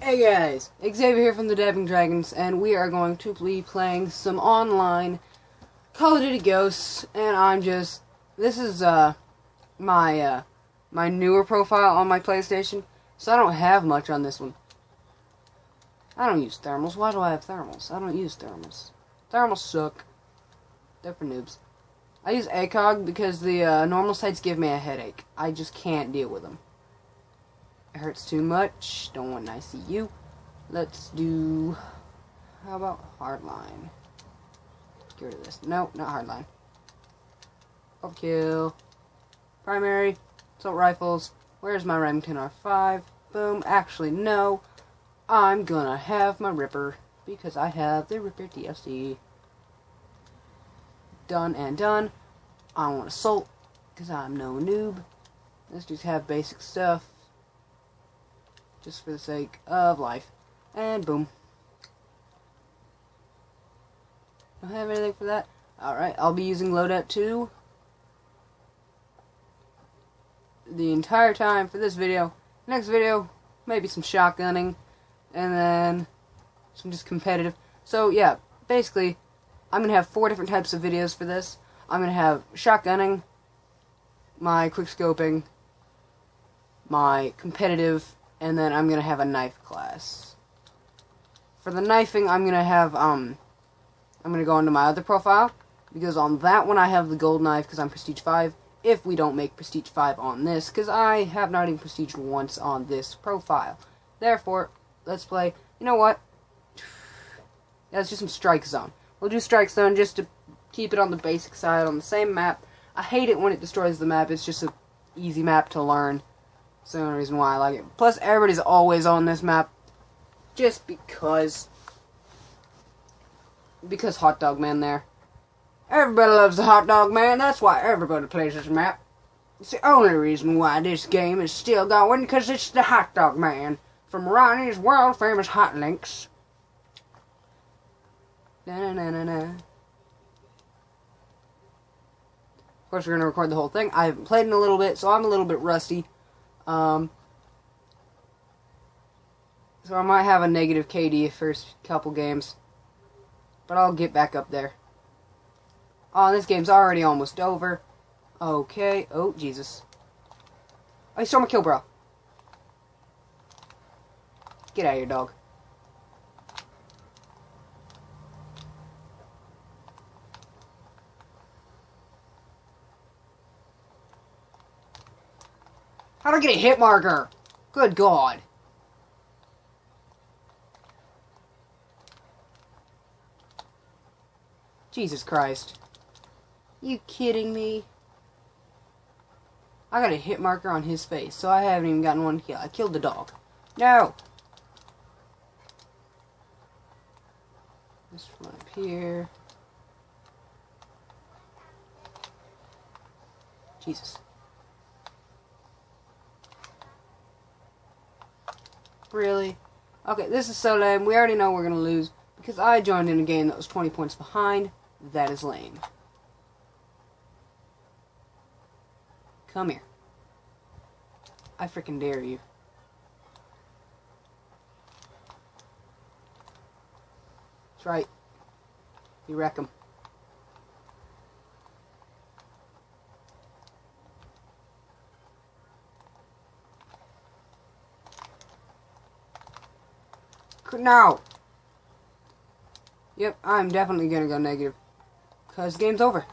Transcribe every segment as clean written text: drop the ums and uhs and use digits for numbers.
Hey guys, Xavier here from the Dabbing Dragons, and we are going to be playing some online COD Ghosts, and this is my newer profile on my PlayStation, so I don't have much on this one. I don't use thermals. Why do I have thermals? I don't use thermals. Thermals suck. They're for noobs. I use ACOG because the normal sites give me a headache. I just can't deal with them. It hurts too much. Don't want an ICU. Let's do... How about hardline? Get rid of this. No, not hardline. Overkill. Primary. Assault rifles. Where's my Remington R5? Boom. Actually, no. I'm gonna have my Ripper. Because I have the Ripper DLC. Done and done. I want assault. Because I'm no noob. Let's just have basic stuff. Just for the sake of life. And boom. Don't have anything for that. Alright, I'll be using loadout 2 the entire time for this video. Next video, maybe some shotgunning, and then some just competitive. So yeah, basically, I'm going to have 4 different types of videos for this. I'm going to have shotgunning, my quickscoping, my competitive, and then I'm going to have a knife class. For the knifing, I'm going to have, I'm going to go into my other profile, because on that one I have the gold knife, because I'm Prestige 5, if we don't make Prestige 5 on this, because I have not even Prestige once on this profile. Therefore, let's play, you know what, yeah, let's do some Strikezone. We'll do Strikezone just to keep it on the basic side, on the same map. I hate it when it destroys the map, it's just an easy map to learn. That's the only reason why I like it. Plus, everybody's always on this map. Just because Hot Dog Man there. Everybody loves the Hot Dog Man. That's why everybody plays this map. It's the only reason why this game is still going. Because it's the Hot Dog Man. From Ronnie's world famous Hot Links. Na-na-na-na-na. Of course, we're going to record the whole thing. I haven't played in a little bit, so I'm a little bit rusty. So I might have a negative KD first couple games. But I'll get back up there. Oh, this game's already almost over. Okay. Oh, Jesus. Oh, you stole my kill, bro. Get out of here, dog. How'd I get a hit marker? Good God. Jesus Christ. You kidding me? I got a hit marker on his face, so I haven't even gotten one kill. I killed the dog. No! This one up here. Jesus. Really? Okay, this is so lame. We already know we're going to lose because I joined in a game that was 20 points behind. That is lame. Come here. I freaking dare you. That's right. You wreck them. No! Yep, I'm definitely gonna go negative. Because the game's over.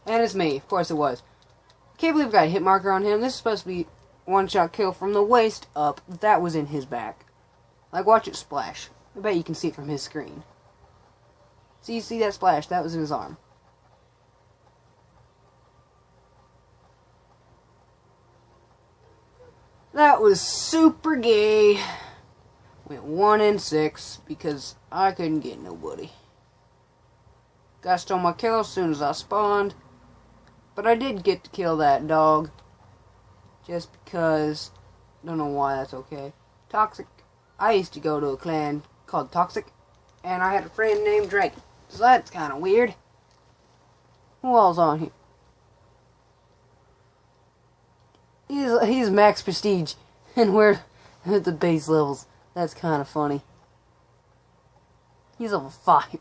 And it's me. Of course it was. Can't believe I got a hit marker on him. This is supposed to be one-shot kill from the waist up. That was in his back. Like, watch it splash. I bet you can see it from his screen. See, you see that splash? That was in his arm. That was super gay. Went 1 and 6 because I couldn't get nobody. Guy stole my kill as soon as I spawned. But I did get to kill that dog. Just because. Don't know why that's okay. Toxic. I used to go to a clan called Toxic. And I had a friend named Dragon. So that's kind of weird. Who all's on here? He's max prestige, and The base levels. That's kind of funny. He's level 5.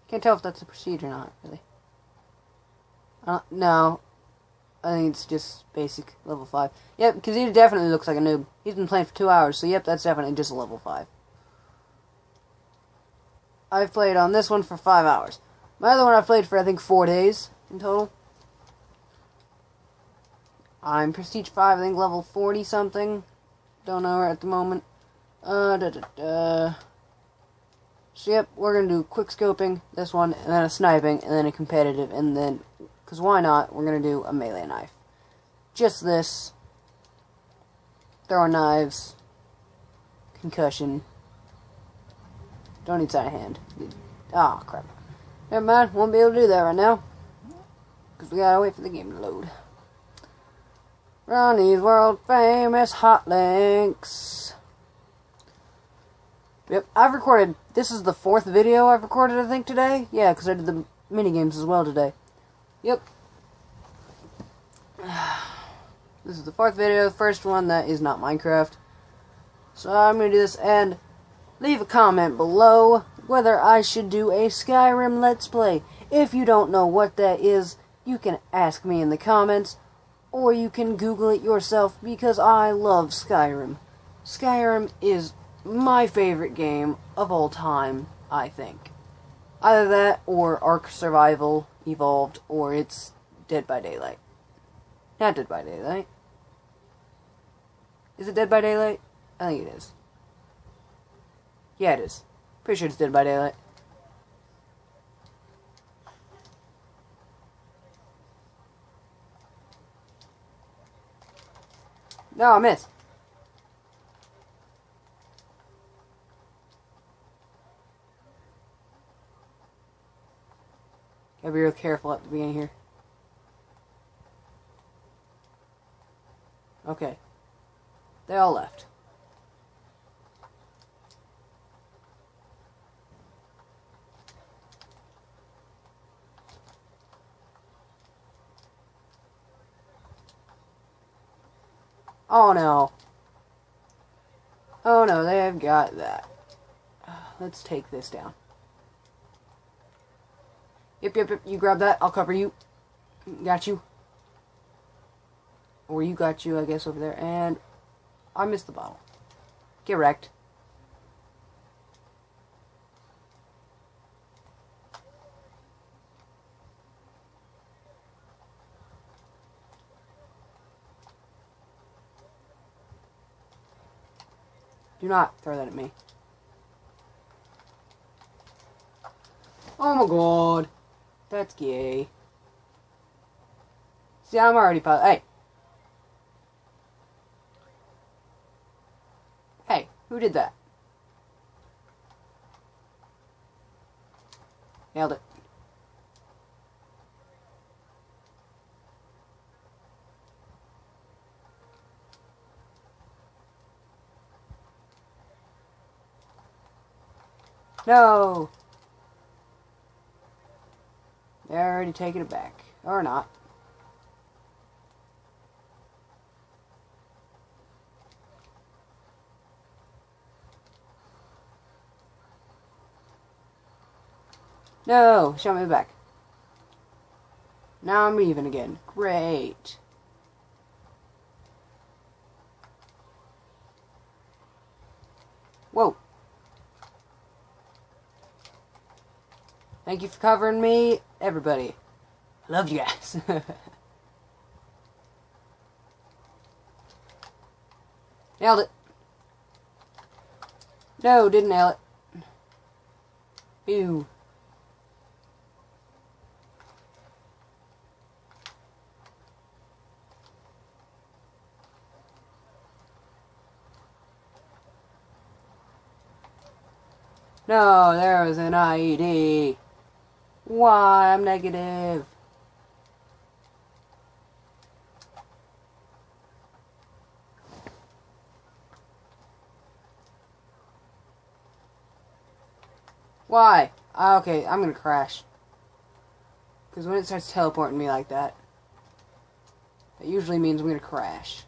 Can't tell if that's a prestige or not, really. No. I think it's just basic level 5. Yep, because he definitely looks like a noob. He's been playing for 2 hours, so yep, that's definitely just a level 5. I've played on this one for 5 hours. My other one I've played for, I think, 4 days in total. I'm Prestige 5, I think level 40-something. Don't know at the moment. So, yep, we're going to do quick scoping, this one, and then a sniping, and then a competitive, and then, because why not, we're going to do a melee knife. Just this. Throwing knives. Concussion. Don't need side of hand. Ah, crap. Never mind, won't be able to do that right now. Because we gotta wait for the game to load. Ronnie's world famous hot links. Yep, I've recorded, this is the 4th video I've recorded, I think, today. Yeah, because I did the minigames as well today. Yep. This is the 4th video, the first one that is not Minecraft. So I'm going to do this, and leave a comment below whether I should do a Skyrim Let's Play. If you don't know what that is, you can ask me in the comments, or you can Google it yourself, because I love Skyrim. Skyrim is my favorite game of all time, I think. Either that, or Ark Survival Evolved, or it's Dead by Daylight. Not Dead by Daylight. Is it Dead by Daylight? I think it is. Yeah, it is. Pretty sure it's Dead by Daylight. No, I missed. Gotta be real careful at the beginning here. Okay. They all left. Oh no. Oh no, they have got that. Let's take this down. Yep, you grab that, I'll cover you. Got you. Or you got you, I guess, over there. And I missed the bottle. Get wrecked. Do not throw that at me. Oh my god. That's gay. See, I'm already hey. Hey, who did that? Nailed it. No! They're already taking it back. Or not. No! Show me back. Now I'm even again. Great. Whoa. Thank you for covering me, everybody. Love you guys. Nailed it. No, didn't nail it. Ew. No, there was an IED. Why? I'm negative. Why? Okay, I'm gonna crash. Because when it starts teleporting me like that, that usually means I'm gonna crash.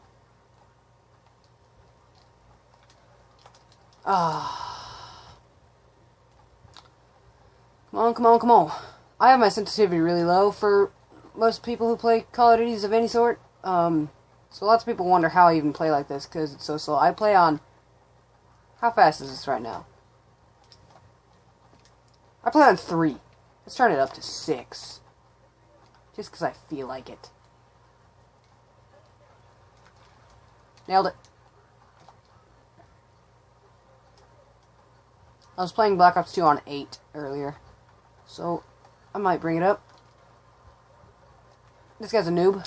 Come on, come on, come on. I have my sensitivity really low for most people who play Call of Duties of any sort. So lots of people wonder how I even play like this, because it's so slow. I play on... How fast is this right now? I play on 3. Let's turn it up to 6. Just because I feel like it. Nailed it. I was playing Black Ops 2 on 8 earlier, so I might bring it up. This guy's a noob.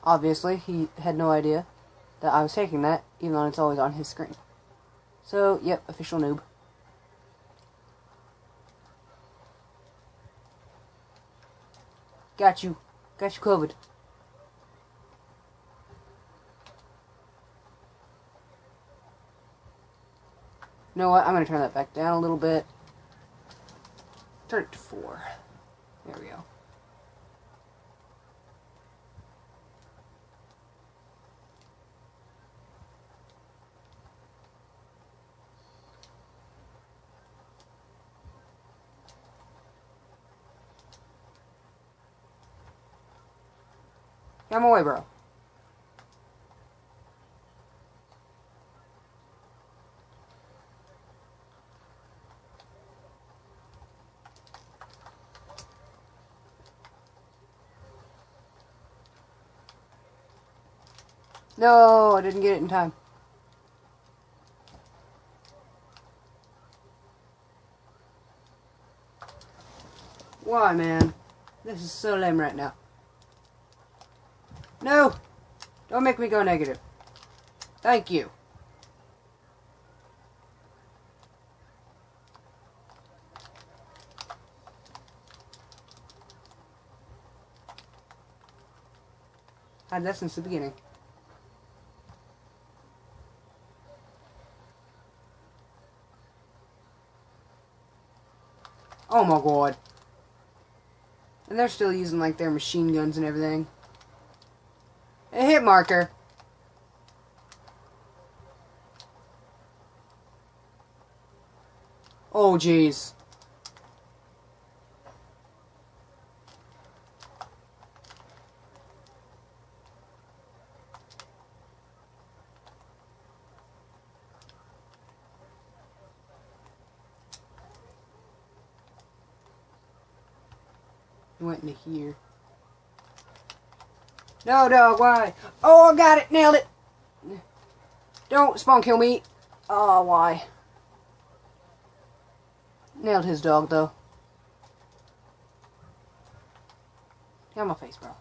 Obviously, he had no idea that I was taking that, even though it's always on his screen. So, yep, official noob. Got you. Got you covered. You know what? I'm going to turn that back down a little bit. Turn it to 4. There we go. Get my way, bro. No, I didn't get it in time. Why, man? This is so lame right now. No! Don't make me go negative. Thank you. Had that since the beginning. Oh my god. And they're still using like their machine guns and everything. A hit marker. Oh jeez. It went into here. No, dog, why? Oh, I got it! Nailed it! Don't spawn kill me! Oh, why? Nailed his dog, though. Get on my face, bro.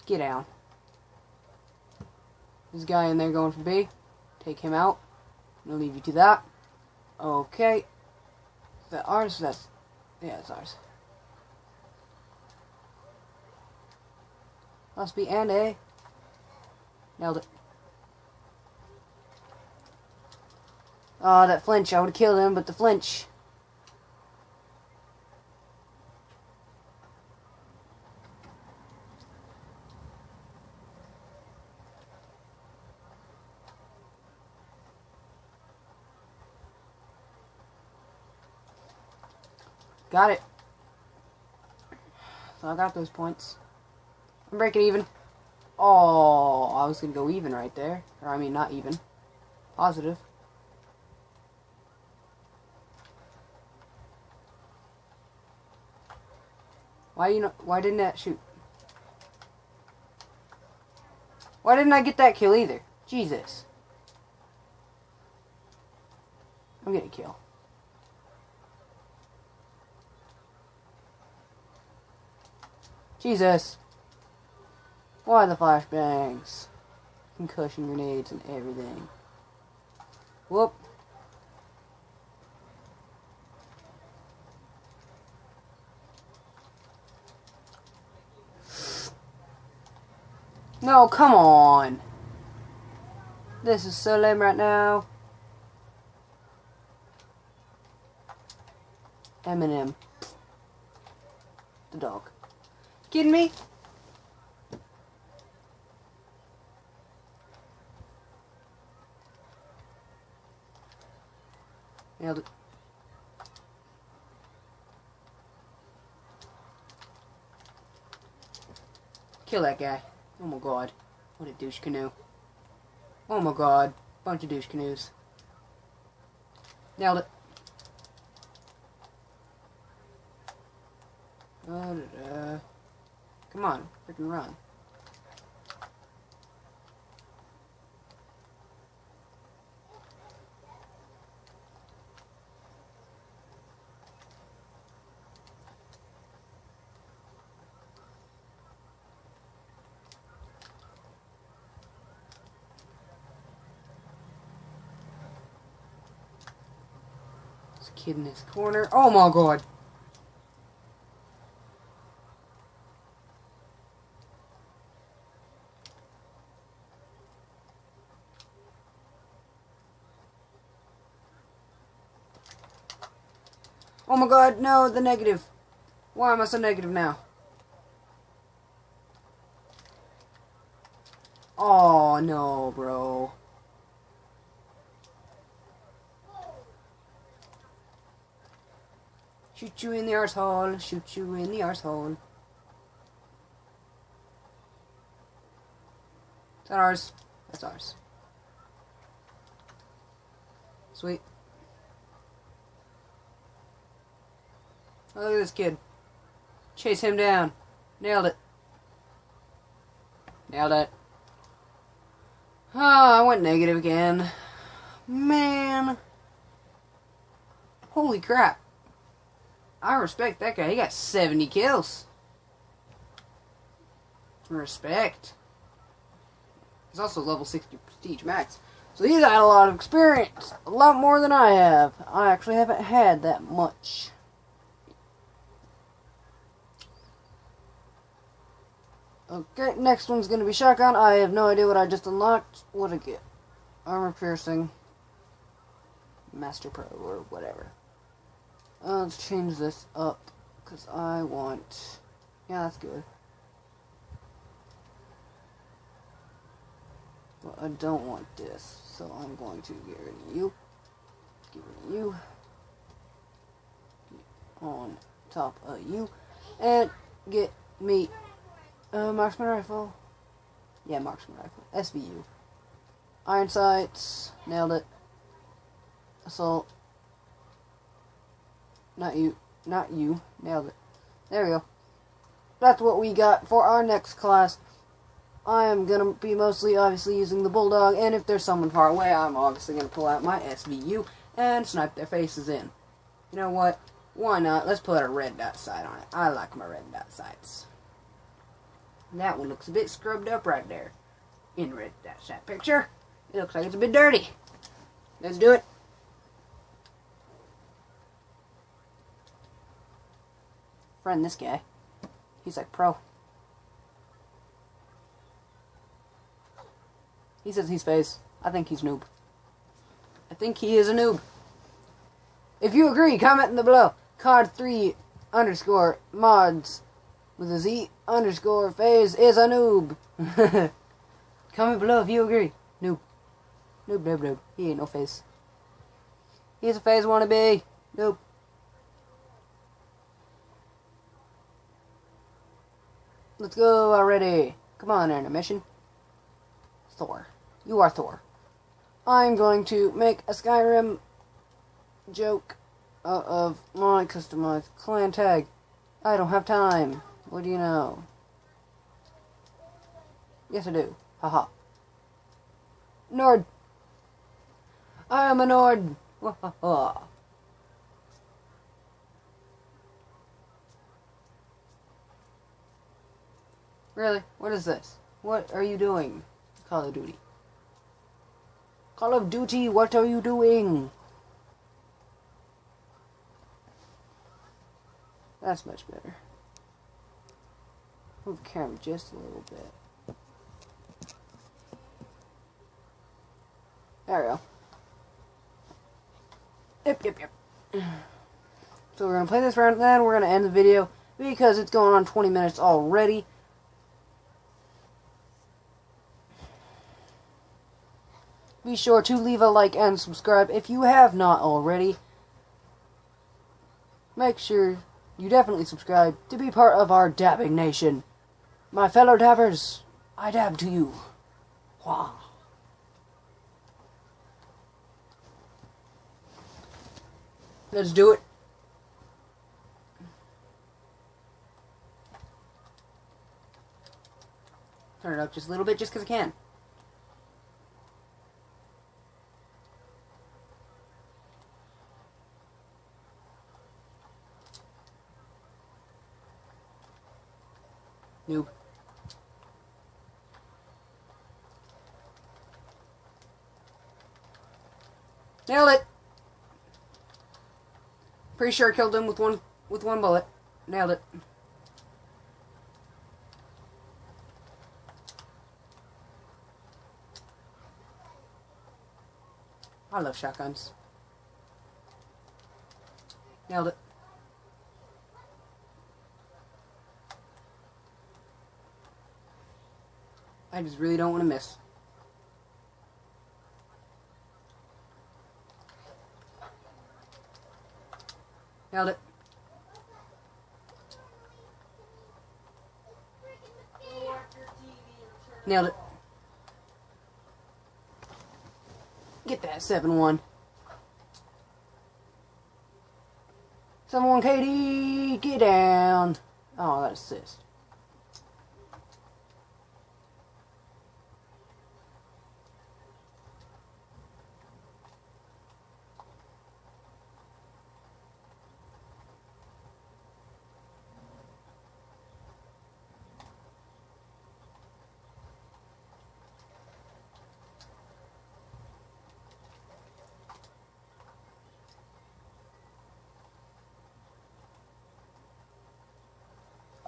Get down. There's a guy in there going for B. Take him out. I'm gonna leave you to that. Okay. Is that ours? That's... yeah, it's ours. Must be and A. Nailed it. Oh, that flinch. I would have killed him, but the flinch. Got it. So I got those points. I'm breaking even. Oh, I was going to go even right there. Or, I mean, not even. Positive. Why didn't that shoot? Why didn't I get that kill either? Jesus. I'm getting a kill. Jesus. Why the flashbangs? Concussion grenades and everything. Whoop. No, come on. This is so lame right now. Eminem. The dog. kidding me? Nailed it. Kill that guy. Oh my god. What a douche canoe. Oh my god. Bunch of douche canoes. Nailed it. Come on. Freaking run. Kid in his corner. Oh my god. Oh my god, no, the negative. Why am I so negative now? Oh no, bro. Shoot you in the arsehole, shoot you in the arsehole. Is that ours? That's ours. Sweet. Oh, look at this kid. Chase him down. Nailed it. Nailed it. Ah, I went negative again. Man. Holy crap. I respect that guy. He got 70 kills. Respect. He's also level 60 prestige max. So he's got a lot of experience. A lot more than I have. I actually haven't had that much. Okay, next one's going to be shotgun. I have no idea what I just unlocked. What'd I get? Armor piercing. Master Pro or whatever. Let's change this up, because I want... Yeah, that's good. But I don't want this, so I'm going to get rid of you. Get rid of you. On top of you. And get me marksman rifle. Yeah, marksman rifle. SVU. Iron sights. Nailed it. Assault. Not you. Not you. Nailed it. There we go. That's what we got for our next class. I am going to be mostly, obviously, using the Bulldog, and if there's someone far away, I'm obviously going to pull out my SVU and snipe their faces in. You know what? Why not? Let's put a red dot sight on it. I like my red dot sights. That one looks a bit scrubbed up right there. In red dot sight picture. It looks like it's a bit dirty. Let's do it. Friend this guy. He's like pro. He says he's phase. I think he's noob. I think he is a noob. If you agree, comment in the below. COD3 underscore mods with a Z underscore phase is a noob. Comment below if you agree. Noob. Noob, noob, noob. He ain't no phase. He's a phase wannabe. Noob. Let's go already. Come on, intermission. Thor. You are Thor. I'm going to make a Skyrim joke out of my customized clan tag. I don't have time. What do you know? Yes, I do. Haha. Nord. I am a Nord. Wahaha. Really? What is this? What are you doing? Call of Duty. Call of Duty, what are you doing? That's much better. Move the camera just a little bit. There we go. Yep. So we're going to play this round, and then we're going to end the video. because it's going on 20 minutes already. Be sure to leave a like and subscribe if you have not already. Make sure you definitely subscribe to be part of our dabbing nation. My fellow dabbers, I dab to you. Wow. Let's do it. Turn it up just a little bit just because I can. Noob. Nailed it. Pretty sure I killed him with one bullet. Nailed it. I love shotguns. Nailed it. I just really don't want to miss. Nailed it. Nailed it. Get that 7-1. 7-1 KD, get down. Oh, that assist.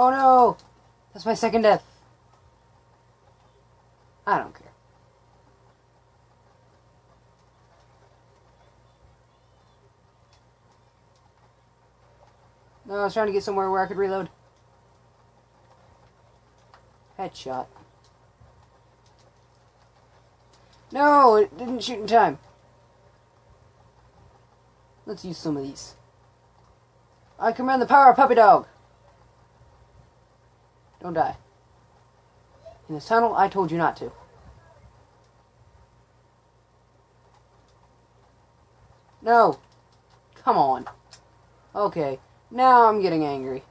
Oh no! That's my second death. I don't care. No, I was trying to get somewhere where I could reload. Headshot. No, it didn't shoot in time. Let's use some of these. I command the power of Puppy Dog. Don't die. In this tunnel, I told you not to. No. Come on. Okay. Now I'm getting angry.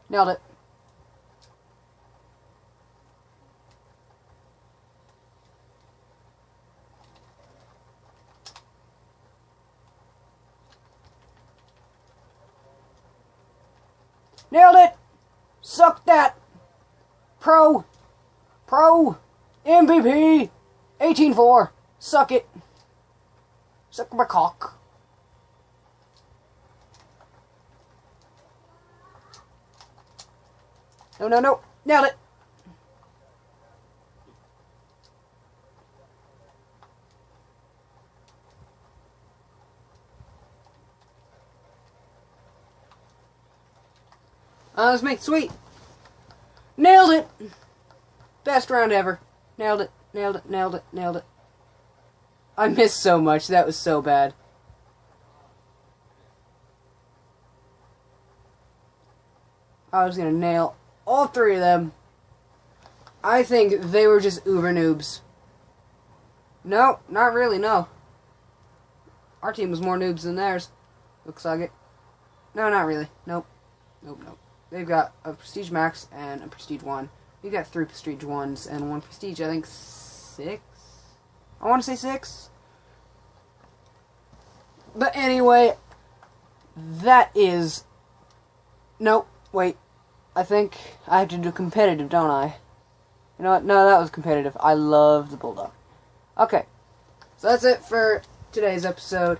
Nailed it. Nailed it! Suck that! Pro! MVP! 18-4! Suck it! Suck my cock. No, no, no. Nailed it. Let's make it sweet. Nailed it. Best round ever. Nailed it. Nailed it. Nailed it. Nailed it. I missed so much. That was so bad. I was gonna nail all three of them. I think they were just uber noobs. No, not really, no. Our team was more noobs than theirs. Looks like it. No, not really. Nope. Nope, nope. They've got a Prestige Max and a Prestige 1. We've got 3 Prestige 1s and 1 Prestige, I think 6? I want to say 6. But anyway, that is... Nope, wait. I think I have to do competitive, don't I? You know what? No, that was competitive. I love the Bulldog. Okay. So that's it for today's episode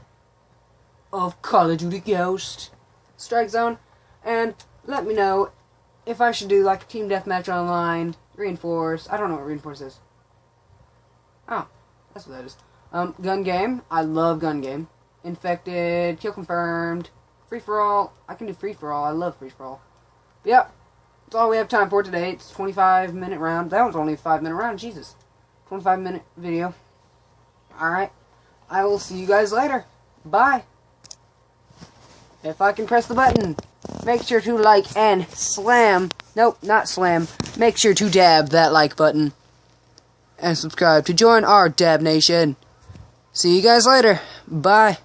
of Call of Duty Ghosts Strikezone. And let me know if I should do like Team Deathmatch Online, Reinforce. I don't know what Reinforce is. Oh, that's what that is. Gun Game. I love Gun Game. Infected, Kill Confirmed, Free For All. I can do Free For All. I love Free For All. But yeah, that's all we have time for today. It's a 25-minute round. That was only a 5-minute round. Jesus. 25-minute video. Alright. I will see you guys later. Bye. If I can press the button, make sure to like and slam. Nope, not slam. Make sure to dab that like button. And subscribe to join our Dab Nation. See you guys later. Bye.